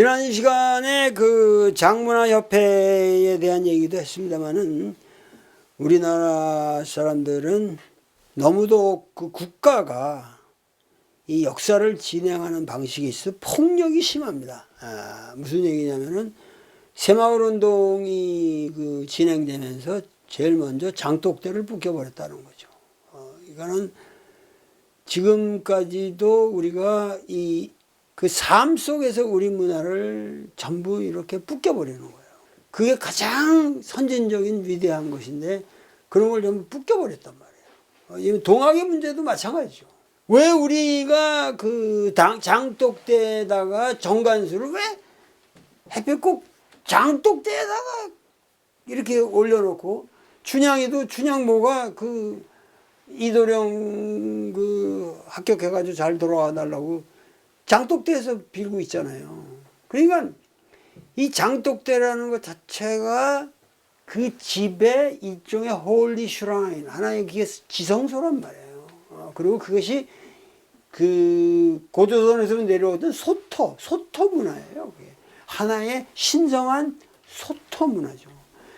지난 시간에 그 장문화협회에 대한 얘기도 했습니다만은 우리나라 사람들은 너무도 그 국가가 이 역사를 진행하는 방식이 있어 폭력이 심합니다. 무슨 얘기냐면은 새마을운동이 그 진행되면서 제일 먼저 장독대를 붓겨버렸다는 거죠. 이거는 지금까지도 우리가 이 그 삶 속에서 우리 문화를 전부 이렇게 붓겨버리는 거예요. 그게 가장 선진적인 위대한 것인데 그런 걸 전부 붓겨버렸단 말이에요. 동학의 문제도 마찬가지죠. 왜 우리가 그 장독대에다가 정관수를 왜 하필 꼭 장독대에다가 이렇게 올려놓고 춘향이도 춘향모가 그 이도령 그 합격해가지고 잘 돌아와 달라고 장독대에서 빌고 있잖아요. 그러니까 이 장독대라는 것 자체가 그 집의 일종의 홀리 슈라인, 하나의 그게 지성소란 말이에요. 그리고 그것이 그 고조선에서 내려오던 소토 문화예요. 그게 하나의 신성한 소토 문화죠.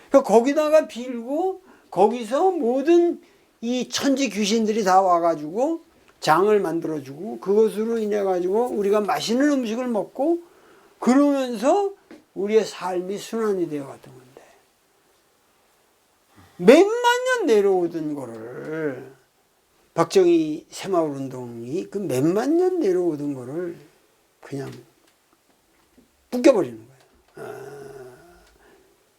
그러니까 거기다가 빌고 거기서 모든 이 천지 귀신들이 다 와가지고 장을 만들어주고 그것으로 인해 가지고 우리가 맛있는 음식을 먹고 그러면서 우리의 삶이 순환이 되어 갔던 건데 몇만 년 내려오던 거를 박정희 새마을운동이 그 몇만 년 내려오던 거를 그냥 붓겨버리는 거예요.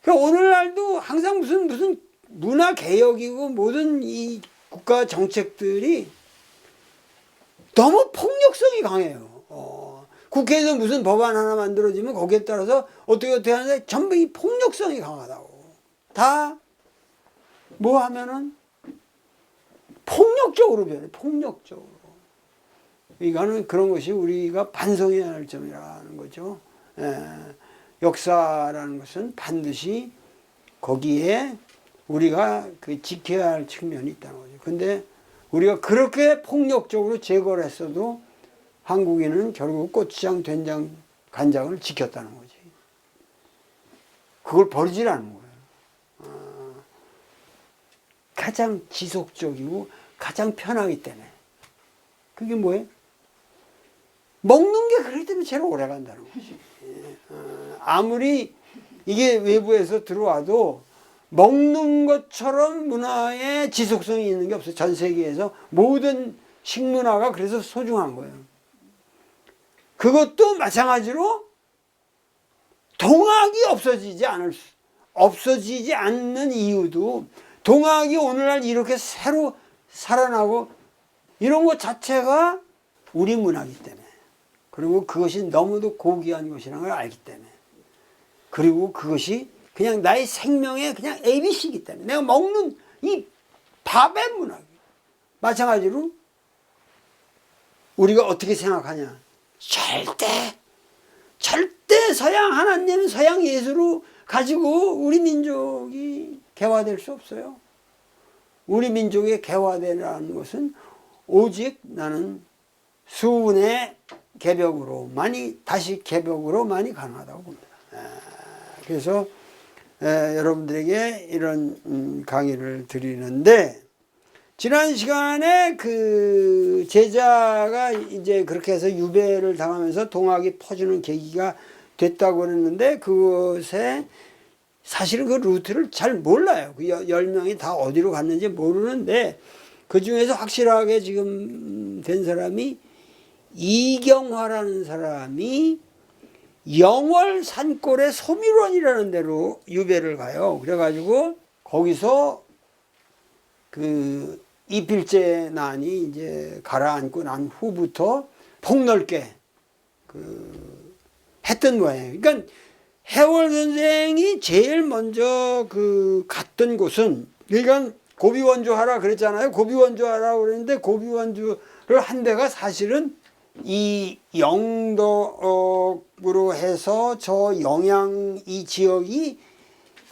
그러니까 오늘날도 항상 무슨 문화 개혁이고 모든 이 국가 정책들이 너무 폭력성이 강해요. 국회에서 무슨 법안 하나 만들어지면 거기에 따라서 어떻게 하는데 전부 이 폭력성이 강하다고. 다 뭐 하면은 폭력적으로 변해, 폭력적으로. 이거는 그런 것이 우리가 반성해야 할 점이라는 거죠. 역사라는 것은 반드시 거기에 우리가 그 지켜야 할 측면이 있다는 거죠. 근데 우리가 그렇게 폭력적으로 제거를 했어도 한국인은 결국 고추장, 된장, 간장을 지켰다는 거지. 그걸 버리질 않은 거예요. 가장 지속적이고 가장 편하기 때문에. 그게 뭐예요? 먹는 게 그렇기 때문에 제일 오래 간다는 거지. 아무리 이게 외부에서 들어와도 먹는 것처럼 문화의 지속성이 있는 게 없어요. 전 세계에서 모든 식문화가 그래서 소중한 거예요. 그것도 마찬가지로 동학이 없어지지 않는 이유도 동학이 오늘날 이렇게 새로 살아나고 이런 것 자체가 우리 문화이기 때문에 그리고 그것이 너무도 고귀한 것이라는 걸 알기 때문에 그리고 그것이 그냥 나의 생명의 그냥 ABC이기 때문에 내가 먹는 이 밥의 문화 마찬가지로 우리가 어떻게 생각하냐 절대 서양 하나님 서양 예수로 가지고 우리 민족이 개화될 수 없어요. 우리 민족의 개화되라는 것은 오직 나는 수운의 개벽으로만이 다시 개벽으로만이 가능하다고 봅니다. 그래서 여러분들에게 이런 강의를 드리는데 지난 시간에 그 제자가 이제 그렇게 해서 유배를 당하면서 동학이 퍼지는 계기가 됐다고 그랬는데 그것에 사실은 그 루트를 잘 몰라요. 그 10명이 다 어디로 갔는지 모르는데 그 중에서 확실하게 지금 된 사람이 이경화라는 사람이 영월 산골의 소밀원이라는 데로 유배를 가요. 그래가지고 거기서 그 이필제 난이 이제 가라앉고 난 후부터 폭넓게 했던 거예요. 그러니까 해월 선생이 제일 먼저 그 갔던 곳은 그러니까 고비원주하라 그랬잖아요. 고비원주하라 그랬는데 고비원주를 한 데가 사실은 이 영덕으로 해서 저 영양 이 지역이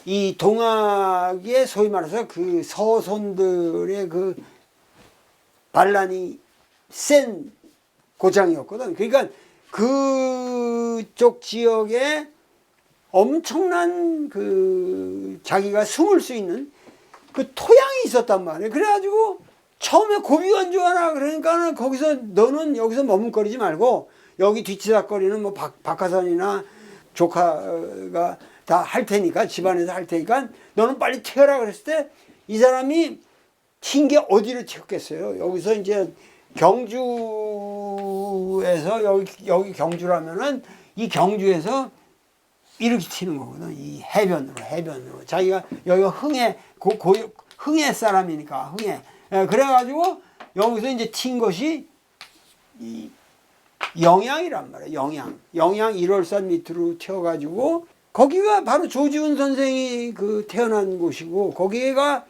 이 동학의 소위 말해서 그 서손들의 그 반란이 센 고장이었거든. 그러니까 그쪽 지역에 엄청난 그 자기가 숨을 수 있는 그 토양이 있었단 말이에요. 그래가지고 처음에 고비 원조하나 그러니까는 거기서 너는 여기서 머뭇거리지 말고 여기 뒤치다거리는 뭐 박하선이나 조카가 다 할 테니까 집안에서 할 테니까 너는 빨리 튀어라 그랬을 때 이 사람이 튄 게 어디로 튀었겠어요? 여기서 이제 경주에서 여기 경주라면은 이 경주에서 이렇게 튀는 거거든. 이 해변으로 자기가 여기가 흥해 사람이니까 흥해. 그래가지고 여기서 이제 튄 것이 이 영양이란 말이에요. 영양 1월산 밑으로 튀어가지고 거기가 바로 조지훈 선생이 그 태어난 곳이고 거기가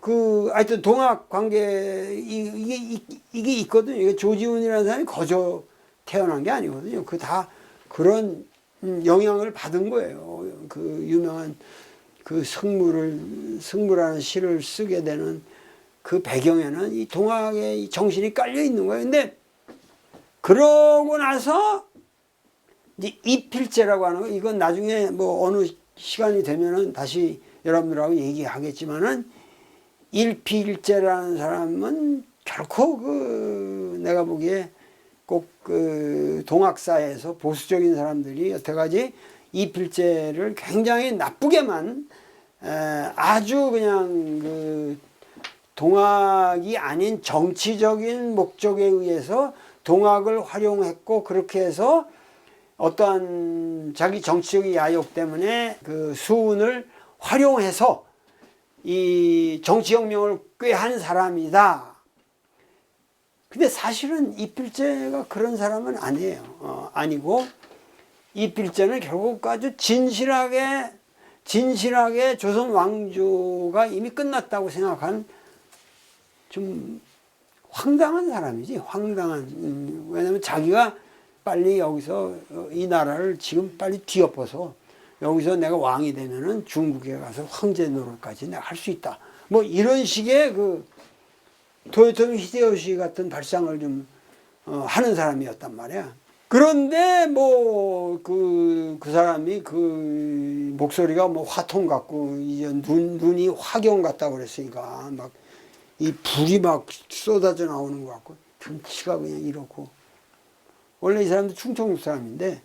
그 하여튼 동학 관계 이게 있거든요. 이게 조지훈이라는 사람이 거저 태어난 게 아니거든요. 그 다 그런 영향을 받은 거예요. 그 유명한 그 승무라는 시를 쓰게 되는 그 배경에는 이 동학의 정신이 깔려 있는 거예요. 근데 그러고 나서 이제 이필제라고 하는 거, 이건 나중에 뭐 어느 시간이 되면은 다시 여러분들하고 얘기하겠지만은 일필제라는 사람은 결코 그 내가 보기에 꼭 그 동학사에서 보수적인 사람들이 여태까지 이필제를 굉장히 나쁘게만 아주 그냥 그 동학이 아닌 정치적인 목적에 의해서 동학을 활용했고 그렇게 해서 어떠한 자기 정치적인 야욕 때문에 그 수운을 활용해서 이 정치혁명을 꾀한 사람이다. 근데 사실은 이필제가 그런 사람은 아니에요. 아니고 이필제는 결국 아주 진실하게 조선 왕조가 이미 끝났다고 생각한 좀 황당한 사람이지. 황당한. 왜냐면 자기가 빨리 여기서 이 나라를 지금 빨리 뒤엎어서 여기서 내가 왕이 되면은 중국에 가서 황제 노릇까지 내가 할 수 있다. 뭐 이런 식의 그 도요토미 히데요시 같은 발상을 좀 하는 사람이었단 말이야. 그런데 뭐 그 사람이 그 목소리가 뭐 화통 같고 이제 눈이 화경 같다고 그랬으니까 막 이 불이 막 쏟아져 나오는 것 같고 등치가 그냥 이렇고 원래 이 사람도 충청도 사람인데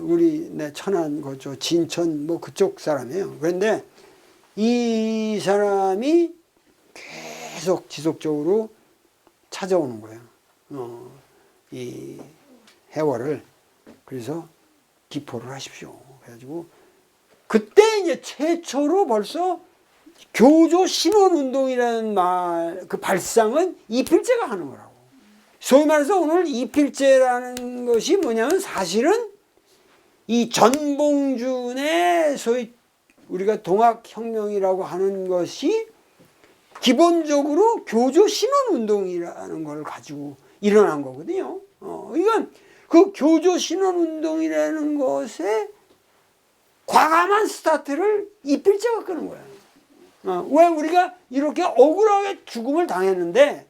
우리 천안 그쪽 진천 뭐 그쪽 사람이에요. 그런데 이 사람이 계속 지속적으로 찾아오는 거예요. 이 해월을. 그래서 기포를 하십시오. 그래가지고 그때 이제 최초로 벌써 교조 신원운동이라는 말, 그 발상은 이필제가 하는 거라고. 소위 말해서 오늘 이필제라는 것이 뭐냐면 사실은 이 전봉준의 소위 우리가 동학혁명이라고 하는 것이 기본적으로 교조 신원운동이라는 걸 가지고 일어난 거거든요. 그러니까 그 교조 신원운동이라는 것에 과감한 스타트를 이필제가 끄는 거야. 왜 우리가 이렇게 억울하게 죽음을 당했는데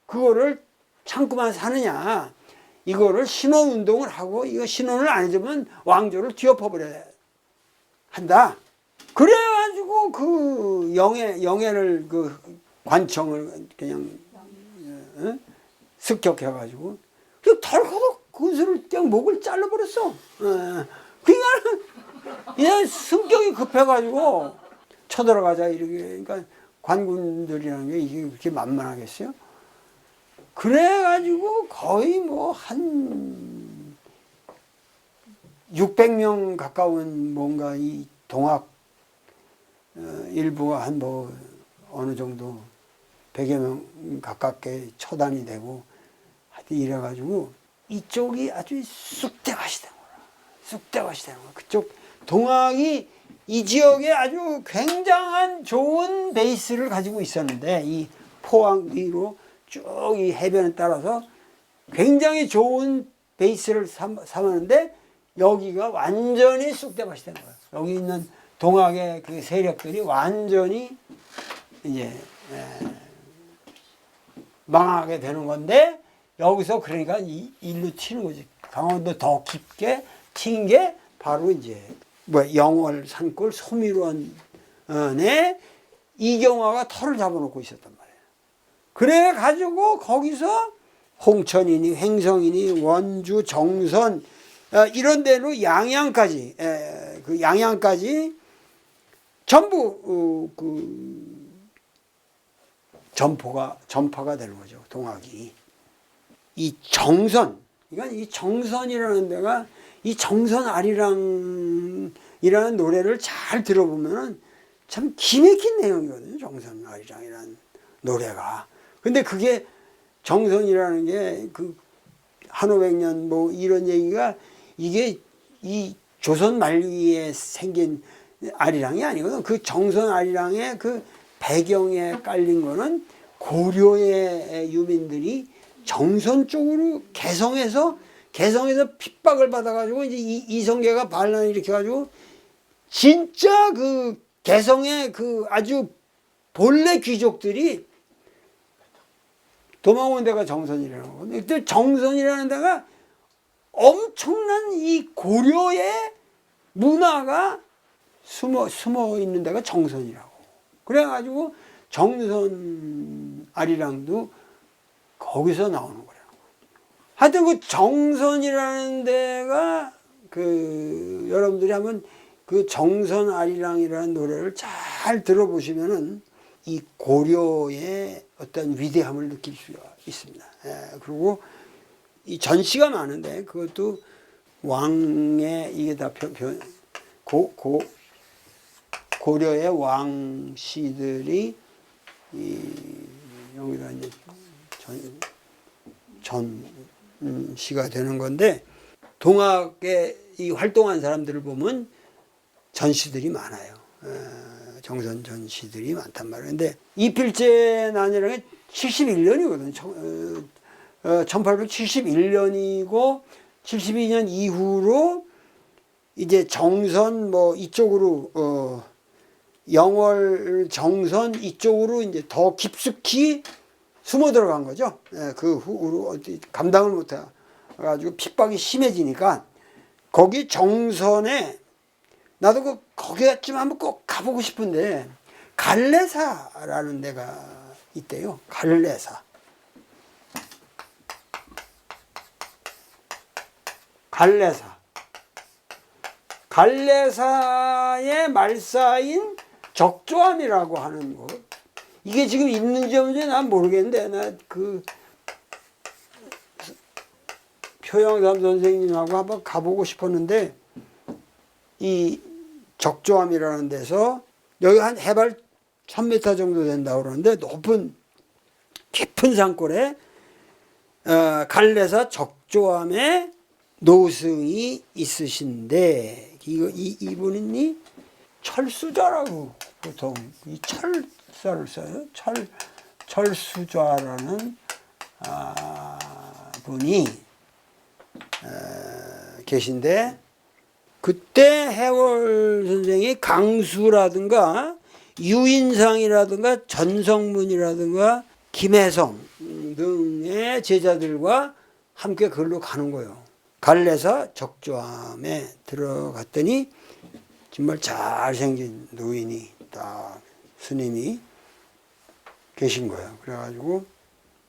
그거를 참고만 사느냐. 이거를 신원운동을 하고 이거 신원을 안 해주면 왕조를 뒤엎어버려야 한다. 그래가지고 그 영해를 그 관청을 그냥 습격해가지고 덜커덕 그것을 그냥 목을 잘라버렸어. 그러니까 그냥 성격이 급해가지고 쳐들어가자 이렇게. 그러니까 관군들이라는 게 이게 그렇게 만만하겠어요? 그래가지고 거의 뭐 한 600명 가까운 뭔가 이 동학 일부가 한 뭐 어느 정도 100여 명 가깝게 처단이 되고 하여튼 이래가지고 이쪽이 아주 쑥대밭이 된 거야. 쑥대밭이 되는 거야. 그쪽 동학이 이 지역에 아주 굉장한 좋은 베이스를 가지고 있었는데 이 포항 위로 쭉 이 해변에 따라서 굉장히 좋은 베이스를 삼았는데 여기가 완전히 쑥대밭이 된 거야. 여기 있는 동학의 그 세력들이 완전히 이제 망하게 되는 건데 여기서 그러니까 일로 튀는 거지. 강원도 더 깊게 튄 게 바로 이제 영월 산골 소미루원에 이경화가 터를 잡아놓고 있었단 말이에요. 그래 가지고 거기서 홍천이니 횡성이니 원주 정선 이런 데로 양양까지 그 양양까지 전부 그 전파가 되는 거죠. 동학이. 이 정선, 그러니까 이 정선이라는 데가 이 정선 아리랑이라는 노래를 잘 들어보면은 참 기맥힌 내용이거든요. 정선 아리랑이라는 노래가. 근데 그게 정선이라는 게 그 한오백년 뭐 이런 얘기가 이게 이 조선 말기에 생긴 아리랑이 아니거든. 그 정선 아리랑의 그 배경에 깔린 거는 고려의 유민들이 정선 쪽으로 개성에서 핍박을 받아가지고 이제 이성계가 반란을 일으켜가지고 진짜 그 개성의 그 아주 본래 귀족들이 도망온 데가 정선이라는 거거든요. 그때 정선이라는 데가 엄청난 이 고려의 문화가 숨어 있는 데가 정선이라고. 그래가지고 정선 아리랑도 거기서 나오는 거라고. 하여튼 그 정선이라는 데가 그 여러분들이 한번 그 정선 아리랑이라는 노래를 잘 들어보시면은 이 고려의 어떤 위대함을 느낄 수가 있습니다. 그리고 이 전시가 많은데 그것도 왕의 이게 다 고려의 왕씨들이 여기다 이제 전시가 되는 건데 동학에 이 활동한 사람들을 보면 전시들이 많아요. 정선 전시들이 많단 말이에요. 근데 이필제 난이라는 게 71년이거든요. 1871년이고 72년 이후로 이제 정선 뭐 이쪽으로 영월 정선 이쪽으로 이제 더 깊숙이 숨어 들어간 거죠. 그 후로 어디 감당을 못해 가지고 핍박이 심해지니까 거기 정선에 나도 거기쯤 한번 꼭 가보고 싶은데 갈래사라는 데가 있대요. 갈래사. 갈래사의 말사인 적조암이라고 하는 곳. 이게 지금 있는지 없는지 난 모르겠는데 나 그 표영삼 선생님하고 한번 가보고 싶었는데 이 적조암이라는 데서 여기 한 해발 1000m 정도 된다고 그러는데 높은 깊은 산골에 갈래사 적조암에 노승이 있으신데 이분이 철수좌라고 보통 이 철사를 써요. 철수좌라는 분이 계신데 그때 해월 선생이 강수라든가 유인상이라든가 전성문이라든가 김혜성 등의 제자들과 함께 그걸로 가는 거예요. 갈래사 적조암에 들어갔더니 정말 잘생긴 노인이 딱 스님이 계신 거예요. 그래가지고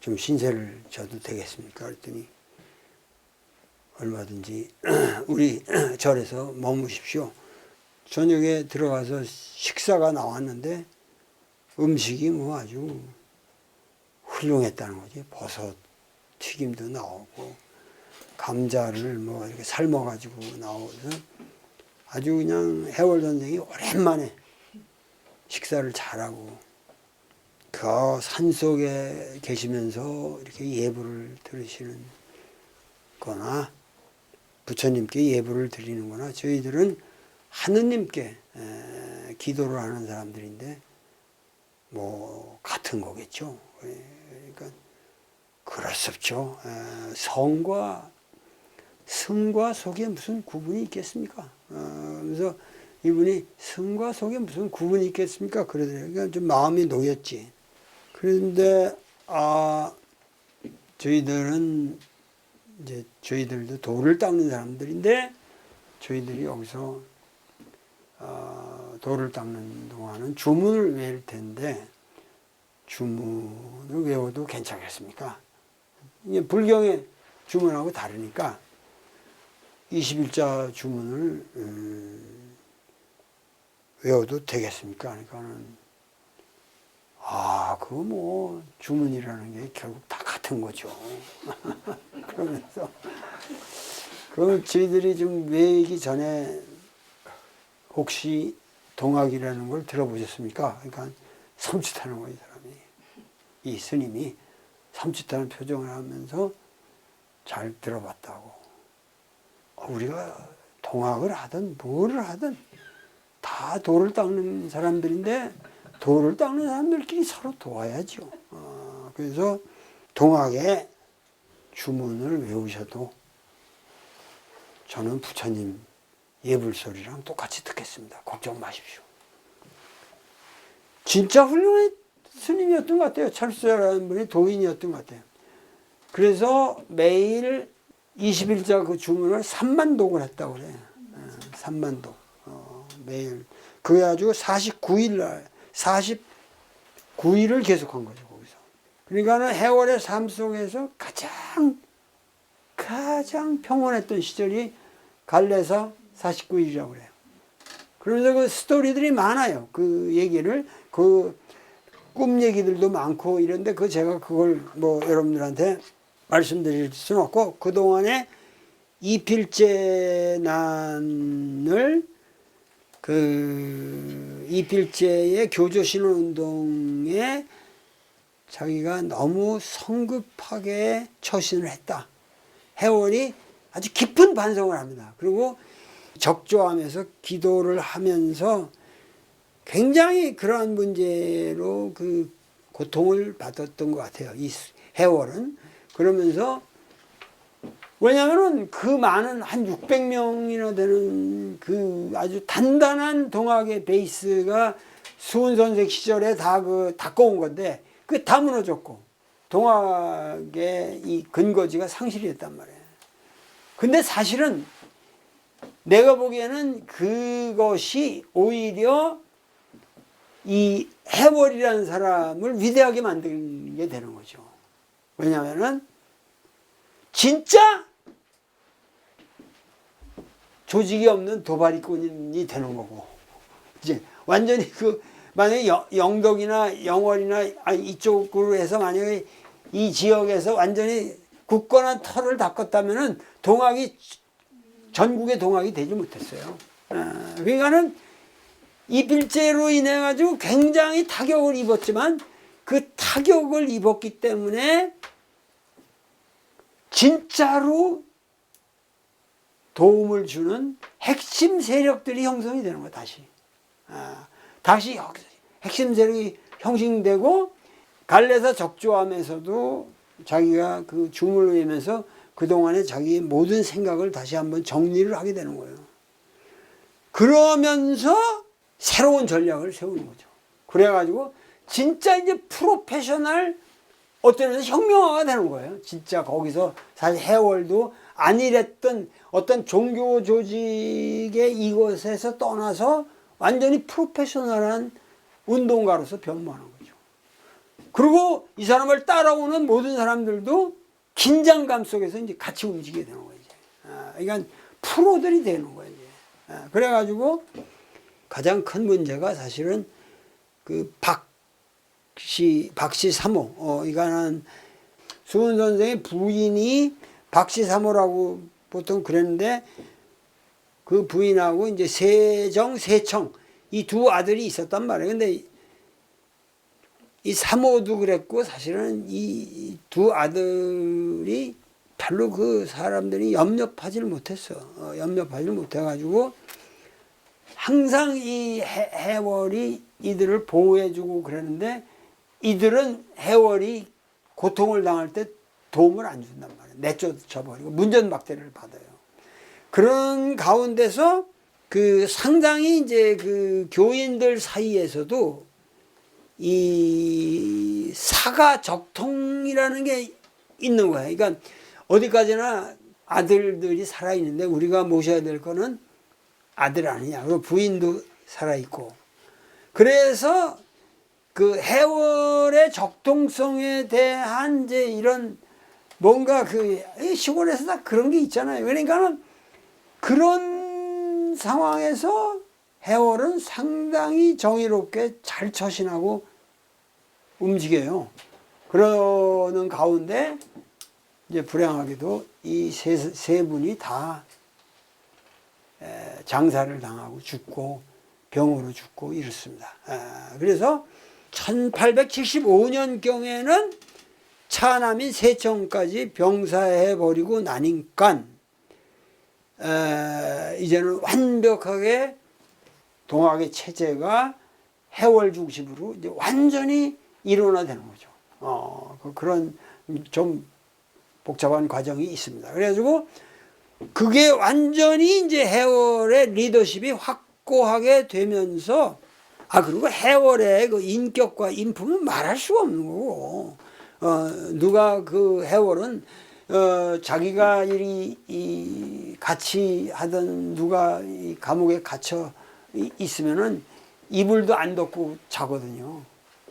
좀 신세를 져도 되겠습니까? 그랬더니 얼마든지 우리 절에서 머무십시오. 저녁에 들어가서 식사가 나왔는데 음식이 뭐 아주 훌륭했다는 거지. 버섯 튀김도 나오고 감자를 뭐 이렇게 삶아가지고 나오면서 아주 그냥 해월 선생이 오랜만에 식사를 잘하고 그 산속에 계시면서 이렇게 예불을 들으시는 거나 부처님께 예불을 드리는 거나 저희들은 하느님께 기도를 하는 사람들인데 뭐 같은 거겠죠. 그러니까 그럴 수 없죠. 성과 승과 속에 무슨 구분이 있겠습니까? 그래서 이분이 승과 속에 무슨 구분이 있겠습니까? 그러더라고요. 그러니까 좀 마음이 놓였지. 그런데 저희들은 이제 저희들도 돌을 닦는 사람들인데 저희들이 여기서 돌을 닦는 동안은 주문을 외울 텐데 주문을 외워도 괜찮겠습니까? 이게 불경의 주문하고 다르니까 21자 주문을 외워도 되겠습니까? 그러니까는 그거 뭐 주문이라는 게 결국 다 같은 거죠. 그러면서 그럼 저희들이 좀 외우기 전에 혹시 동학이라는 걸 들어보셨습니까? 그러니까 섬찟하는 거예요, 이 사람이. 이 스님이 섬찟하는 표정을 하면서 잘 들어봤다고. 우리가 동학을 하든 뭐를 하든 다 돌을 닦는 사람들인데 돌을 닦는 사람들끼리 서로 도와야죠. 그래서 동학의 주문을 외우셔도 저는 부처님 예불소리랑 똑같이 듣겠습니다. 걱정 마십시오. 진짜 훌륭한 스님이었던 것 같아요. 철수라는 분이 도인이었던 것 같아요. 그래서 매일 21자 그 주문을 3만 독을 했다고 그래요. 3만 독. 매일. 그래 가지고 49일을 계속한 거죠, 거기서. 그러니까는 해월의 삶 속에서 가장 평온했던 시절이 갈래사 49일이라고 그래요. 그러면서 그 스토리들이 많아요. 그 얘기를, 그 꿈 얘기들도 많고 이런데 제가 그걸 뭐 여러분들한테 말씀드릴 수는 없고, 그동안에 이필제난을 이필제의 교조신혼운동에 자기가 너무 성급하게 처신을 했다. 해월이 아주 깊은 반성을 합니다. 그리고 적조하면서 기도를 하면서 굉장히 그러한 문제로 그 고통을 받았던 것 같아요. 이 해월은. 그러면서 왜냐하면 그 많은 한 600명이나 되는 그 아주 단단한 동학의 베이스가 수훈선생 시절에 다 닦아온 건데 그게 다 무너졌고 동학의 이 근거지가 상실이 됐단 말이에요. 근데 사실은 내가 보기에는 그것이 오히려 이 해월이라는 사람을 위대하게 만들게 되는 거죠. 왜냐하면은 진짜 조직이 없는 도발이꾼이 되는 거고, 이제 완전히 만약에 영덕이나 영월이나 이쪽으로 해서 만약에 이 지역에서 완전히 굳건한 털을 닦았다면은 동학이 전국의 동학이 되지 못했어요. 그러니까는 이필제로 인해 가지고 굉장히 타격을 입었지만 그 타격을 입었기 때문에 진짜로 도움을 주는 핵심 세력들이 형성이 되는 거예요. 다시 핵심 세력이 형성되고 갈래사 적조함에서도 자기가 그 주문을 외우면서 그동안에 자기의 모든 생각을 다시 한번 정리를 하게 되는 거예요. 그러면서 새로운 전략을 세우는 거죠. 그래가지고 진짜 이제 프로페셔널 어떤 면에서 혁명화가 되는 거예요. 진짜 거기서 사실 해월도 안일했던 어떤 종교 조직의 이것에서 떠나서 완전히 프로페셔널한 운동가로서 변모하는 거죠. 그리고 이 사람을 따라오는 모든 사람들도 긴장감 속에서 이제 같이 움직이게 되는 거예요. 그러니까 프로들이 되는 거예요. 그래가지고 가장 큰 문제가 사실은 그 박씨 사모, 이거는 수훈 선생의 부인이 박씨 사모라고 보통 그랬는데 그 부인하고 이제 세정, 세청 이 두 아들이 있었단 말이에요. 근데 이 사모도 그랬고 사실은 이 두 아들이 별로 그 사람들이 염려하지를 못했어. 염려하지를 못해가지고 항상 이 해월이 이들을 보호해주고 그러는데 이들은 해월이 고통을 당할 때 도움을 안 준단 말이에요. 내쫓아버리고 문전박대를 받아요. 그런 가운데서 그 상당히 이제 그 교인들 사이에서도 이 사가적통이라는 게 있는 거야. 그러니까 어디까지나 아들들이 살아있는데 우리가 모셔야 될 거는 아들 아니냐. 그리고 부인도 살아있고. 그래서 그 해월의 적동성에 대한 이제 이런 뭔가 그 시골에서 다 그런 게 있잖아요. 그러니까는 그런 상황에서 해월은 상당히 정의롭게 잘 처신하고 움직여요. 그러는 가운데 이제 불행하게도 이 세 분이 다 장사를 당하고 죽고 병으로 죽고 이렇습니다. 그래서 1875년경에는 차남인 세청까지 병사해버리고 나니까 이제는 완벽하게 동학의 체제가 해월 중심으로 이제 완전히 일원화되는 거죠. 그런 좀 복잡한 과정이 있습니다. 그래가지고 그게 완전히 이제 해월의 리더십이 확고하게 되면서 그리고 해월의 그 인격과 인품은 말할 수가 없는 거고 누가 그 해월은 자기가 같이 하던 누가 이 감옥에 갇혀 있으면은 이불도 안 덮고 자거든요.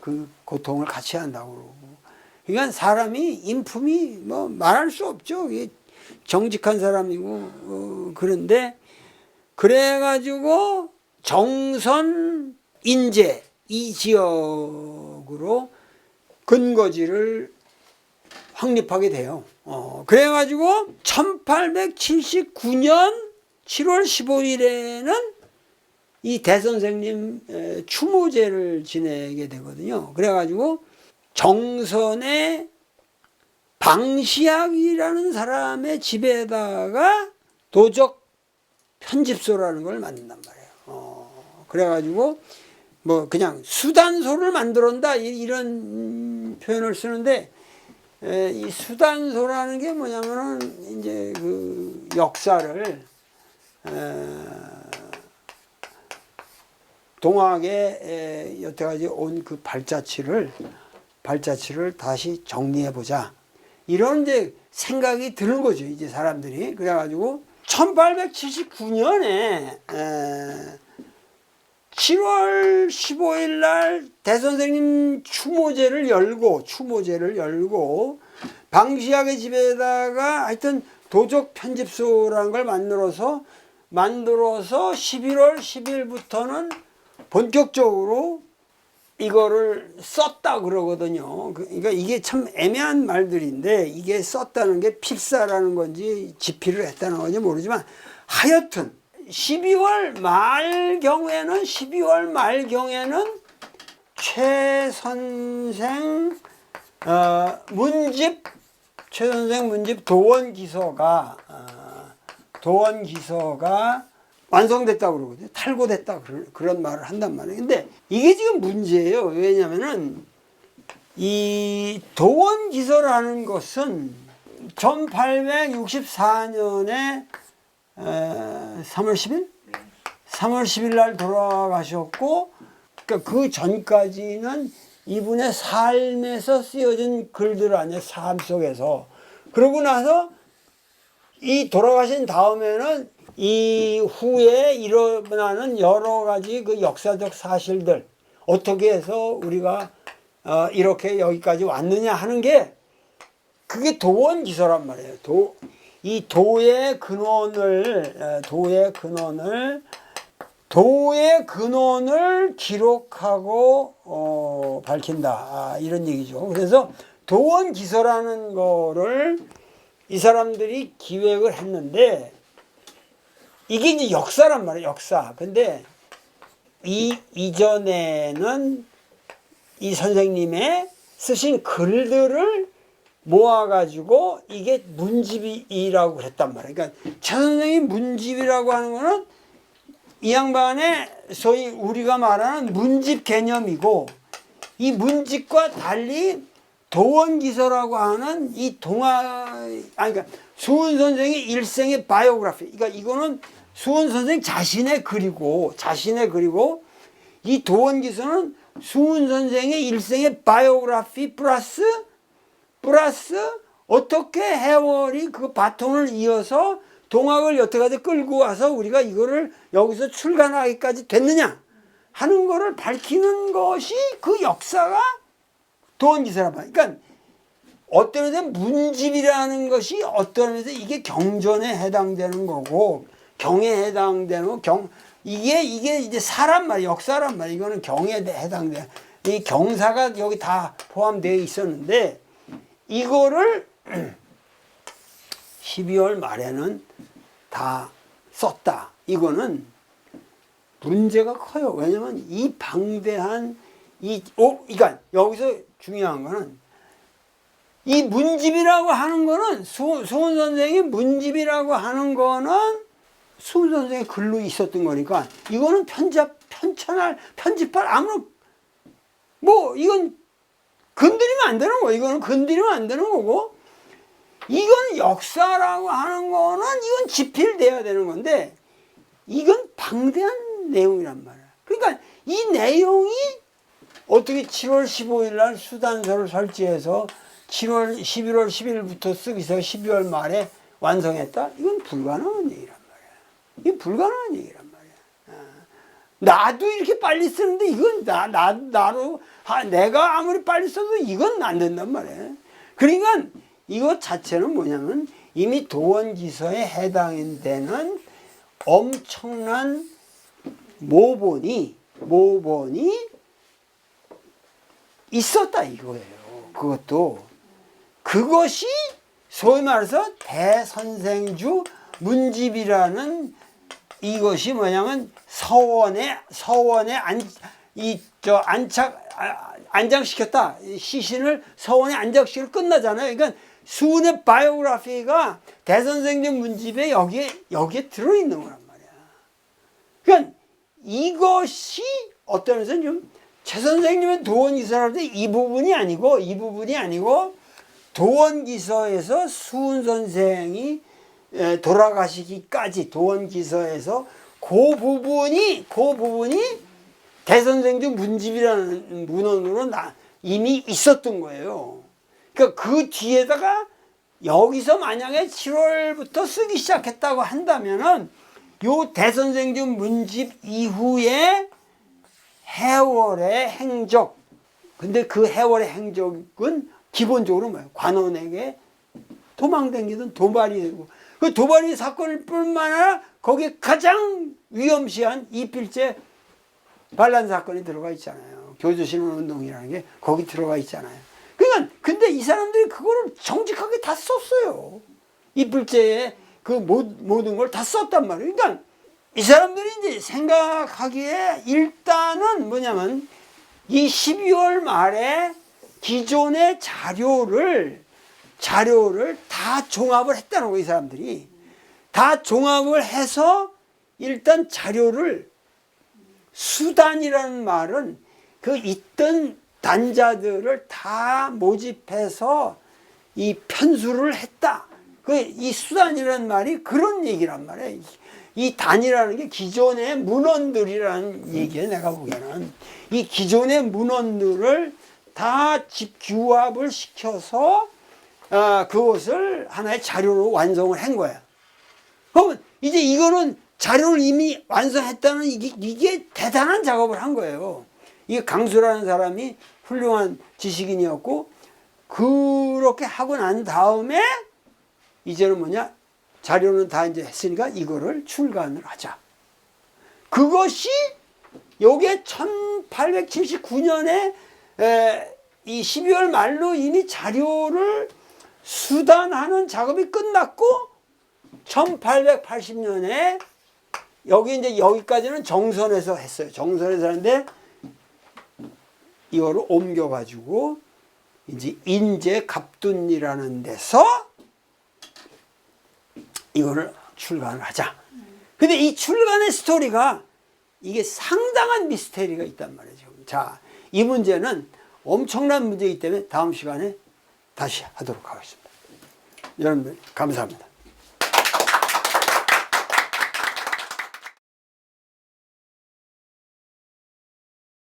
그 고통을 같이 한다고 그러고. 그러니까 사람이 인품이 뭐 말할 수 없죠. 정직한 사람이고 그런데 그래가지고 정선 인제 이 지역으로 근거지를 확립하게 돼요. 그래가지고 1879년 7월 15일에는 이 대선생님 추모제를 지내게 되거든요. 그래가지고 정선의 방시학이라는 사람의 집에다가 도적 편집소라는 걸 만든단 말이에요. 그래가지고 뭐 그냥 수단소를 만들었다 이런 표현을 쓰는데 이 수단소라는 게 뭐냐면은 이제 그 역사를 동학의 여태까지 온 그 발자취를 다시 정리해 보자 이런 이제 생각이 드는 거죠. 이제 사람들이 그래가지고 1879년에 7월 15일 날 대선생님 추모제를 열고 방시학의 집에다가 하여튼 도적 편집소라는 걸 만들어서 11월 10일부터는 본격적으로 이거를 썼다 그러거든요. 그러니까 이게 참 애매한 말들인데 이게 썼다는 게 필사라는 건지 집필을 했다는 건지 모르지만 하여튼 12월 말경에는 최 선생 문집 도원기서가 완성됐다고 그러거든요. 탈고됐다 그런 말을 한단 말이에요. 근데 이게 지금 문제예요. 왜냐면은 이 도원기서라는 것은 1864년에 3월 10일? 3월 10일 날 돌아가셨고 그러니까 그 전까지는 이분의 삶에서 쓰여진 글들 아니에요. 삶 속에서. 그러고 나서 이 돌아가신 다음에는 이 후에 일어나는 여러 가지 그 역사적 사실들 어떻게 해서 우리가 이렇게 여기까지 왔느냐 하는 게 그게 도원기서란 말이에요. 이 도의 근원을 기록하고 밝힌다 이런 얘기죠. 그래서 도원기서라는 거를 이 사람들이 기획을 했는데 이게 이제 역사란 말이에요. 역사. 근데 이전에는 이 선생님의 쓰신 글들을 모아가지고 이게 문집이라고 그랬단 말이에요. 그러니까 최 선생님 문집이라고 하는 거는 이 양반의 소위 우리가 말하는 문집 개념이고 이 문집과 달리 도원기서라고 하는 이 그러니까 수은 선생의 일생의 바이오그래피. 그러니까 이거는 수은 선생 자신의 글이고 이 도원기서는 수은 선생의 일생의 바이오그래피 플러스 어떻게 해월이 그 바통을 이어서 동학을 여태까지 끌고 와서 우리가 이거를 여기서 출간하기까지 됐느냐 하는 거를 밝히는 것이 그 역사가 도원기사란 말이야. 그러니까 어떤 의미에서 문집이라는 것이 어떤 의미에서 이게 경전에 해당되는 거고 경에 해당되는 거, 이게 이제 사람 말, 역사란 말이야. 이거는 경에 해당돼. 이 경사가 여기 다 포함되어 있었는데 이거를 12월 말에는 다 썼다. 이거는 문제가 커요. 왜냐면 이 방대한 그러니까 여기서 중요한 거는 이 문집이라고 하는 거는 수훈 선생이 문집이라고 하는 거는 수훈 선생의 글로 있었던 거니까 이거는 편집할 아무런 이건 건드리면 안 되는 거. 이거는 건드리면 안 되는 거고 이건 역사라고 하는 거는 이건 지필돼야 되는 건데 이건 방대한 내용이란 말이야. 그러니까 이 내용이 어떻게 7월 15일 날 수단서를 설치해서 11월 10일부터 쓰기서 12월 말에 완성했다? 이건 불가능한 얘기란 말이야. 이건 불가능한 얘기란 말이야. 나도 이렇게 빨리 쓰는데 이건 내가 아무리 빨리 써도 이건 안 된단 말이야. 그러니까 이것 자체는 뭐냐면 이미 도원기서에 해당되는 엄청난 모본이 있었다 이거예요. 그것이 소위 말해서 대선생주 문집이라는 이것이 뭐냐면 서원에 안장시켰다. 시신을 서원에 안장시키고 끝나잖아요. 그러니까 수훈의 바이오그래피가 대선생주 문집에 여기에 들어있는 거란 말이야. 그러니까 이것이 어떤 면에서는 좀 최 선생님의 도원기서할 때 이 부분이 아니고 도원기서에서 수훈 선생이 돌아가시기까지 도원기서에서 그 부분이 대선생주 문집이라는 문헌으로 이미 있었던 거예요. 그러니까 그 뒤에다가 여기서 만약에 7월부터 쓰기 시작했다고 한다면은 요 대선생주 문집 이후에 해월의 행적. 근데 그 해월의 행적은 기본적으로 뭐예요? 관원에게 도망다니던 도발이 되고 그 도발이 사건일 뿐만 아니라 거기에 가장 위험시한 이필제 반란 사건이 들어가 있잖아요. 교조신문운동이라는 게 거기 들어가 있잖아요. 그러니까 근데 이 사람들이 그거를 정직하게 다 썼어요. 이필제의 그 모든 걸 다 썼단 말이에요. 그러니까 이 사람들이 이제 생각하기에 일단은 뭐냐면 이 12월 말에 기존의 자료를 다 종합을 했다는 거예요. 이 사람들이 다 종합을 해서 일단 자료를 수단이라는 말은 그 있던 단자들을 다 모집해서 이 편수를 했다. 이 수단이라는 말이 그런 얘기란 말이에요. 이 단이라는 게 기존의 문헌들이라는 얘기예요. 내가 보기에는 이 기존의 문헌들을 다 규합을 시켜서 그것을 하나의 자료로 완성을 한 거야. 그러면 이제 이거는 자료를 이미 완성했다는 이게 대단한 작업을 한 거예요. 이게 강수라는 사람이 훌륭한 지식인이었고 그렇게 하고 난 다음에 이제는 뭐냐? 자료는 다 이제 했으니까 이거를 출간을 하자. 그것이 요게 1879년에 이 12월 말로 이미 자료를 수단하는 작업이 끝났고 1880년에 여기까지는 정선에서 했어요. 정선에서 하는데 이거를 옮겨가지고 이제 인제 갑둔이라는 데서 이거를 출간을 하자. 근데 이 출간의 스토리가 이게 상당한 미스테리가 있단 말이죠. 자, 이 문제는 엄청난 문제이기 때문에 다음 시간에 다시 하도록 하겠습니다. 여러분들 감사합니다.